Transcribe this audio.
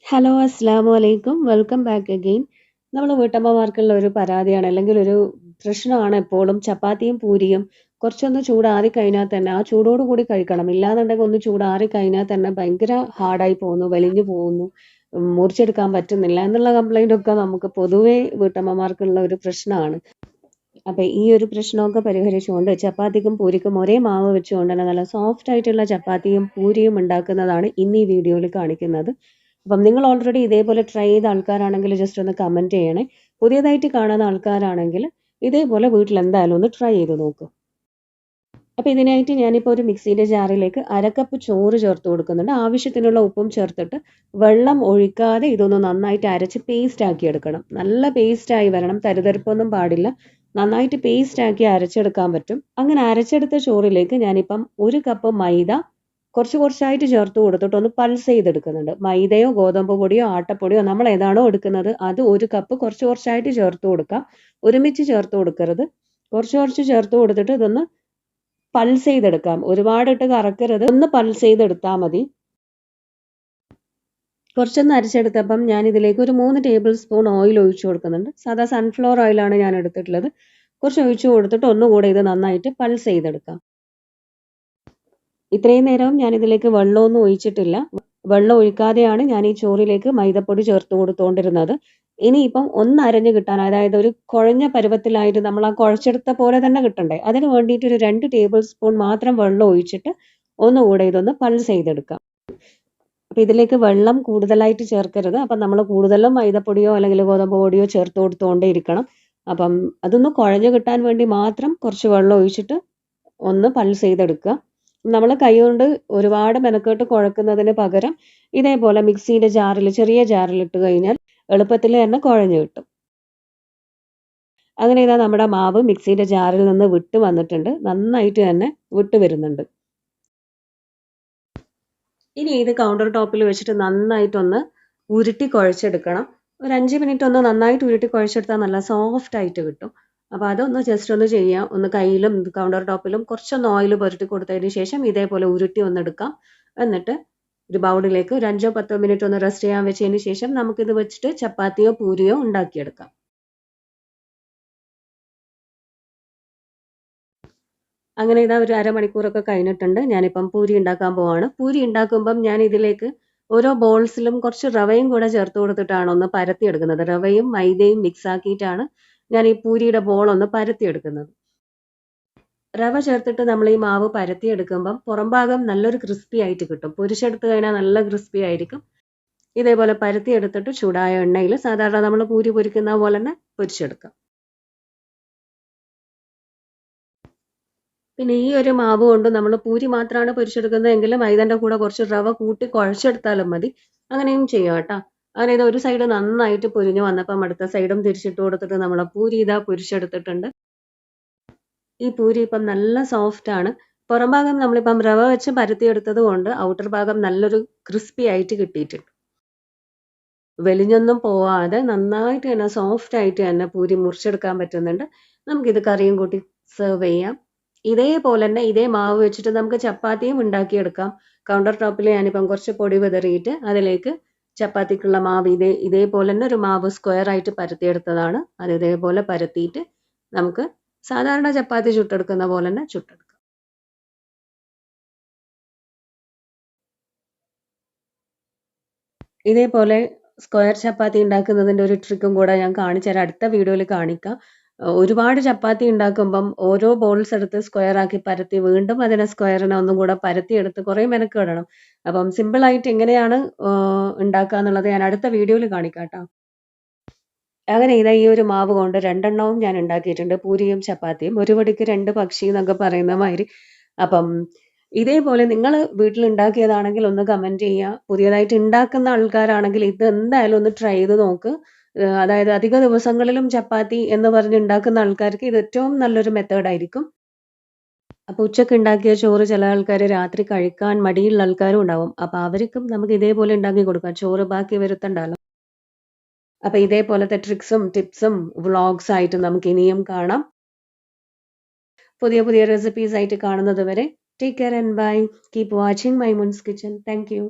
Hello അസ്സാം വലൈക്കും welcome back again. നമ്മൾ വീട്ടമ്മമാർക്കുള്ള ഒരു പരാതിയാണ് അല്ലെങ്കിൽ ഒരു പ്രശ്നമാണ് എപ്പോഴും ചപ്പാത്തിയും പൂരിയും കുറച്ചൊന്ന് ചൂടാറി കഴിഞ്ഞാൽ തന്നെ ആ ചൂടോട് കൂടി കഴിക്കണം. ഇല്ലാന്നുണ്ടെങ്കിൽ ഒന്ന് ചൂടാറി കഴിഞ്ഞാൽ തന്നെ ഭയങ്കര ഹാർഡായി പോകുന്നു, വലിഞ്ഞു പോകുന്നു, മുറിച്ചെടുക്കാൻ പറ്റുന്നില്ല എന്നുള്ള കംപ്ലൈൻ്റ് ഒക്കെ നമുക്ക് പൊതുവേ വീട്ടമ്മമാർക്കുള്ള ഒരു പ്രശ്നമാണ്. അപ്പം ഈ ഒരു പ്രശ്നമൊക്കെ പരിഹരിച്ചുകൊണ്ട് ചപ്പാത്തിക്കും പൂരിക്കും ഒരേ മാവ് വെച്ചുകൊണ്ട് തന്നെ നല്ല സോഫ്റ്റ് ആയിട്ടുള്ള ചപ്പാത്തിയും പൂരിയും ഉണ്ടാക്കുന്നതാണ് ഇന്ന് ഈ വീഡിയോയിൽ കാണിക്കുന്നത്. അപ്പം നിങ്ങൾ ഓൾറെഡി ഇതേപോലെ ട്രൈ ചെയ്ത ആൾക്കാരാണെങ്കിൽ ജസ്റ്റ് ഒന്ന് കമൻറ്റ് ചെയ്യണേ. പുതിയതായിട്ട് കാണുന്ന ആൾക്കാരാണെങ്കിൽ ഇതേപോലെ വീട്ടിൽ എന്തായാലും ഒന്ന് ട്രൈ ചെയ്ത് നോക്കും. അപ്പോൾ ഇതിനായിട്ട് ഞാനിപ്പോൾ ഒരു മിക്സിൻ്റെ ജാറിലേക്ക് അരക്കപ്പ് ചോറ് ചേർത്ത് കൊടുക്കുന്നുണ്ട്. ആവശ്യത്തിനുള്ള ഉപ്പും ചേർത്തിട്ട് വെള്ളം ഒഴിക്കാതെ ഇതൊന്ന് നന്നായിട്ട് അരച്ച് പേസ്റ്റ് ആക്കി എടുക്കണം. നല്ല പേസ്റ്റായി വരണം, തരിതരിപ്പൊന്നും പാടില്ല. നന്നായിട്ട് പേസ്റ്റാക്കി അരച്ചെടുക്കാൻ പറ്റും. അങ്ങനെ അരച്ചെടുത്ത ചോറിലേക്ക് ഞാനിപ്പം ഒരു കപ്പ് മൈദ കുറച്ചായിട്ട് ചേർത്ത് കൊടുത്തിട്ട് ഒന്ന് പൾസ് ചെയ്തെടുക്കുന്നുണ്ട്. മൈദയോ ഗോതമ്പ് പൊടിയോ ആട്ടപ്പൊടിയോ നമ്മൾ ഏതാണോ എടുക്കുന്നത് അത് ഒരു കപ്പ് കുറച്ചായിട്ട് ചേർത്ത് കൊടുക്കുക. ഒരുമിച്ച് ചേർത്ത് കൊടുക്കരുത്. കുറച്ച് ചേർത്ത് കൊടുത്തിട്ട് ഇതൊന്ന് പൾസ് ചെയ്തെടുക്കാം. ഒരുപാടിട്ട് കറക്കരുത്, ഒന്ന് പൾസ് ചെയ്തെടുത്താൽ മതി. കുറച്ചൊന്ന് അരച്ചെടുത്തപ്പം ഞാൻ ഇതിലേക്ക് ഒരു 3 ടേബിൾ സ്പൂൺ ഓയിൽ ഒഴിച്ചു കൊടുക്കുന്നുണ്ട്. സാധാ സൺഫ്ലവർ ഓയിലാണ് ഞാൻ എടുത്തിട്ടുള്ളത്. കുറച്ച് ഒഴിച്ചു കൊടുത്തിട്ട് ഒന്നുകൂടെ ഇത് നന്നായിട്ട് പൾസ് ചെയ്തെടുക്കാം. ഇത്രയും നേരം ഞാൻ ഇതിലേക്ക് വെള്ളമൊന്നും ഒഴിച്ചിട്ടില്ല. വെള്ളം ഒഴിക്കാതെയാണ് ഞാൻ ഈ ചോറിലേക്ക് മൈദപ്പൊടി ചേർത്ത് കൊടുത്തുകൊണ്ടിരുന്നത്. ഇനിയിപ്പം ഒന്ന് അരഞ്ഞ് കിട്ടാൻ, അതായത് ഒരു കുഴഞ്ഞ പരുവത്തിലായിട്ട് നമ്മൾ ആ കുഴച്ചെടുത്ത പോലെ തന്നെ കിട്ടണ്ടേ, അതിന് വേണ്ടിയിട്ട് ഒരു 2 ടേബിൾ സ്പൂൺ മാത്രം വെള്ളം ഒഴിച്ചിട്ട് ഒന്നുകൂടെ ഇതൊന്ന് പൾസ് ചെയ്തെടുക്കാം. അപ്പം ഇതിലേക്ക് വെള്ളം കൂടുതലായിട്ട് ചേർക്കരുത്. അപ്പം നമ്മൾ കൂടുതലും മൈദപ്പൊടിയോ അല്ലെങ്കിൽ ഗോതമ്പ് പൊടിയോ ചേർത്ത് കൊടുത്തുകൊണ്ടേ ഇരിക്കണം. അപ്പം അതൊന്ന് കുഴഞ്ഞു കിട്ടാൻ വേണ്ടി മാത്രം കുറച്ച് വെള്ളം ഒഴിച്ചിട്ട് ഒന്ന് പൾസ് ചെയ്തെടുക്കുക. നമ്മൾ കൈകൊണ്ട് ഒരുപാട് മെനക്കെട്ട് കുഴക്കുന്നതിന് പകരം ഇതേപോലെ മിക്സിയുടെ ജാറിൽ, ചെറിയ ജാറിൽ ഇട്ട് കഴിഞ്ഞാൽ എളുപ്പത്തിൽ തന്നെ കുഴഞ്ഞു കിട്ടും. അങ്ങനെ ഇതാ നമ്മുടെ മാവ് മിക്സിയുടെ ജാറിൽ നിന്ന് വിട്ട് വന്നിട്ടുണ്ട്. നന്നായിട്ട് തന്നെ വിട്ട് വരുന്നുണ്ട്. ഇനി ഇത് കൗണ്ടർ ടോപ്പിൽ വെച്ചിട്ട് നന്നായിട്ടൊന്ന് ഉരുട്ടി കുഴച്ചെടുക്കണം. ഒരു 5 മിനിറ്റ് ഒന്ന് നന്നായിട്ട് ഉരുട്ടി കുഴച്ചെടുത്താൽ നല്ല സോഫ്റ്റ് ആയിട്ട് കിട്ടും. അപ്പോൾ അതൊന്ന് ജസ്റ്റ് ഒന്ന് ചെയ്യാം. ഒന്ന് കയ്യിലും കൗണ്ടർ ടോപ്പിലും കുറച്ചൊന്ന് ഓയിൽ പുരട്ടി കൊടുത്തതിന് ശേഷം ഇതേപോലെ ഉരുട്ടി ഒന്നെടുക്കാം. എന്നിട്ട് ഒരു ബൗളിലേക്ക് ഒരു 5-10 മിനിറ്റ് ഒന്ന് റെസ്റ്റ് ചെയ്യാൻ വെച്ചതിന് ശേഷം നമുക്കിത് വെച്ചിട്ട് ചപ്പാത്തിയോ പൂരിയോ ഉണ്ടാക്കിയെടുക്കാം. അങ്ങനെ ഇതാ ഒരു അരമണിക്കൂറൊക്കെ കഴിഞ്ഞിട്ടുണ്ട്. ഞാനിപ്പം പൂരി ഉണ്ടാക്കാൻ പോവാണ്. പൂരി ഉണ്ടാക്കുമ്പം ഞാൻ ഇതിലേക്ക് ഓരോ ബോൾസിലും കുറച്ച് റവയും കൂടെ ചേർത്ത് കൊടുത്തിട്ടാണ് ഒന്ന് പരത്തിയെടുക്കുന്നത്. റവയും മൈദയും മിക്സ് ആക്കിയിട്ടാണ് ഞാൻ ഈ പൂരിയുടെ ബോൾ ഒന്ന് പരത്തിയെടുക്കുന്നത്. റവ ചേർത്തിട്ട് നമ്മൾ ഈ മാവ് പരത്തിയെടുക്കുമ്പം പുറം ഭാഗം നല്ലൊരു ക്രിസ്പി ആയിട്ട് കിട്ടും. പൊരിച്ചെടുത്ത് കഴിഞ്ഞാൽ നല്ല ക്രിസ്പി ആയിരിക്കും. ഇതേപോലെ പരത്തിയെടുത്തിട്ട് ചൂടായ എണ്ണയിൽ സാധാരണ നമ്മൾ പൂരി പൊരിക്കുന്ന പോലെ തന്നെ പൊരിച്ചെടുക്കാം. പിന്നെ ഈ ഒരു മാവ് കൊണ്ട് നമ്മൾ പൂരി മാത്രമാണ് പൊരിച്ചെടുക്കുന്നതെങ്കിൽ മൈദൻ്റെ കൂടെ കുറച്ച് റവ കൂട്ടി കുഴച്ചെടുത്താലും മതി. അങ്ങനെയും ചെയ്യാം കേട്ടോ. അങ്ങനെ ഇത് ഒരു സൈഡ് നന്നായിട്ട് പൊരിഞ്ഞ് വന്നപ്പം അടുത്ത സൈഡും തിരിച്ചിട്ട് കൊടുത്തിട്ട് നമ്മൾ പൂരി ഇതാ പൊരിച്ചെടുത്തിട്ടുണ്ട്. ഈ പൂരി ഇപ്പം നല്ല സോഫ്റ്റ് ആണ്. പുറം ഭാഗം നമ്മളിപ്പം റവ വെച്ച് പരത്തിയെടുത്തത് കൊണ്ട് ഔട്ടർ ഭാഗം നല്ലൊരു ക്രിസ്പി ആയിട്ട് കിട്ടിയിട്ടുണ്ട്. വെലിഞ്ഞൊന്നും പോവാതെ നന്നായിട്ട് തന്നെ സോഫ്റ്റ് ആയിട്ട് തന്നെ പൂരി മുറിച്ചെടുക്കാൻ പറ്റുന്നുണ്ട്. നമുക്കിത് കറിയും കൂട്ടി സെർവ് ചെയ്യാം. ഇതേപോലെ തന്നെ ഇതേ മാവ് വെച്ചിട്ട് നമുക്ക് ചപ്പാത്തിയും ഉണ്ടാക്കിയെടുക്കാം. കൗണ്ടർ ടോപ്പിൽ ഞാനിപ്പം കുറച്ച് പൊടി വിതറിയിട്ട് അതിലേക്ക് ചപ്പാത്തിക്കുള്ള മാവ് ഇതേപോലെ തന്നെ ഒരു മാവ് സ്ക്വയർ ആയിട്ട് പരത്തിയെടുത്തതാണ്. അത് ഇതേപോലെ പരത്തിയിട്ട് നമുക്ക് സാധാരണ ചപ്പാത്തി ചുട്ടെടുക്കുന്ന പോലെ തന്നെ ചുട്ടെടുക്കാം. ഇതേപോലെ സ്ക്വയർ ചപ്പാത്തി ഉണ്ടാക്കുന്നതിൻ്റെ ഒരു ട്രിക്കും കൂടെ ഞാൻ കാണിച്ചു തരാം. അടുത്ത വീഡിയോയിൽ കാണിക്കാം. ഒരുപാട് ചപ്പാത്തി ഉണ്ടാക്കുമ്പം ഓരോ ബോൾസ് എടുത്ത് സ്ക്വയർ ആക്കി പരത്തി വീണ്ടും അതിനെ സ്ക്വയറിനെ ഒന്നും കൂടെ പരത്തിയെടുത്ത് കുറേ മെനക്കെടണം. അപ്പം സിമ്പിളായിട്ട് എങ്ങനെയാണ് ഉണ്ടാക്കുക എന്നുള്ളത് ഞാൻ അടുത്ത വീഡിയോയിൽ കാണിക്കാം കേട്ടോ. അങ്ങനെ ഇതാ ഈ ഒരു മാവ് കൊണ്ട് 2 എണ്ണവും ഞാൻ ഉണ്ടാക്കിയിട്ടുണ്ട്. പൂരിയും ചപ്പാത്തിയും. ഒരു വടിക്ക് 2 പക്ഷി എന്നൊക്കെ പറയുന്ന മാതിരി. അപ്പം ഇതേപോലെ നിങ്ങൾ വീട്ടിൽ ഉണ്ടാക്കിയതാണെങ്കിൽ ഒന്ന് കമൻറ്റ് ചെയ്യുക. പുതിയതായിട്ട് ഉണ്ടാക്കുന്ന ആൾക്കാരാണെങ്കിൽ ഇത് എന്തായാലും ഒന്ന് ട്രൈ ചെയ്ത് നോക്ക്. അതായത് അധിക ദിവസങ്ങളിലും ചപ്പാത്തി എന്ന് പറഞ്ഞ് ഉണ്ടാക്കുന്ന ആൾക്കാർക്ക് ഇത് ഏറ്റവും നല്ലൊരു മെത്തേഡായിരിക്കും. അപ്പോൾ ഉച്ചക്ക് ഉണ്ടാക്കിയ ചോറ് ചില ആൾക്കാർ രാത്രി കഴിക്കാൻ മടിയുള്ള ആൾക്കാരും ഉണ്ടാവും. അപ്പോൾ അവർക്കും നമുക്ക് ഇതേപോലെ ഉണ്ടാക്കി കൊടുക്കാം. ചോറ് ബാക്കി വരുത്തണ്ടല്ലോ. അപ്പോൾ ഇതേപോലത്തെ ട്രിക്സും ടിപ്സും വ്ളോഗ്സ് ആയിട്ട് നമുക്ക് ഇനിയും കാണാം. പുതിയ റെസിപ്പീസ് ആയിട്ട് കാണുന്നത് വരെ take care and bye. Keep watching Maimoon's kitchen. Thank U.